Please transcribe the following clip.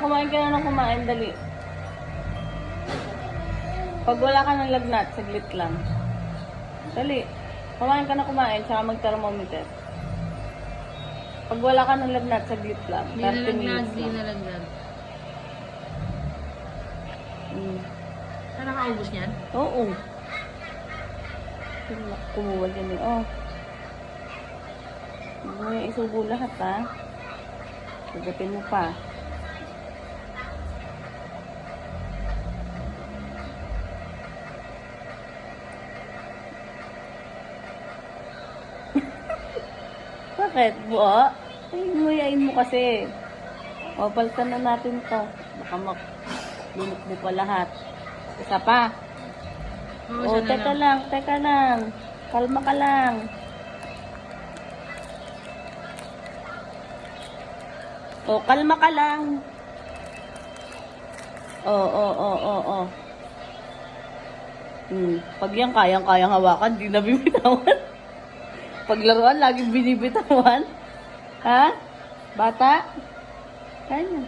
Kumain ka na ng kumain, dali. Pag wala ka ng lagnat, saglit lang. Dali. Kumain ka na kumain, tsaka mag-thermometer. Pag wala ka ng lagnat, saglit lang. 30 minutes Di lang. nalaglag. Nakaubos niyan? Oo. Kumuha dyan eh. Oh. Huwag mo yung isubo lahat, ha? Sagatin mo pa. Bakit? Buo? Ay, nguyain mo kasi. O, palitan na natin to. Baka maklunok mo pa lahat. Isa pa. O, teka lang. Kalma ka lang. O, kalma ka lang. O. Pag yan kayang-kayang hawakan, di na bibitawan. Paglaruan, laging binibitawan. Ha? Bata? Kaya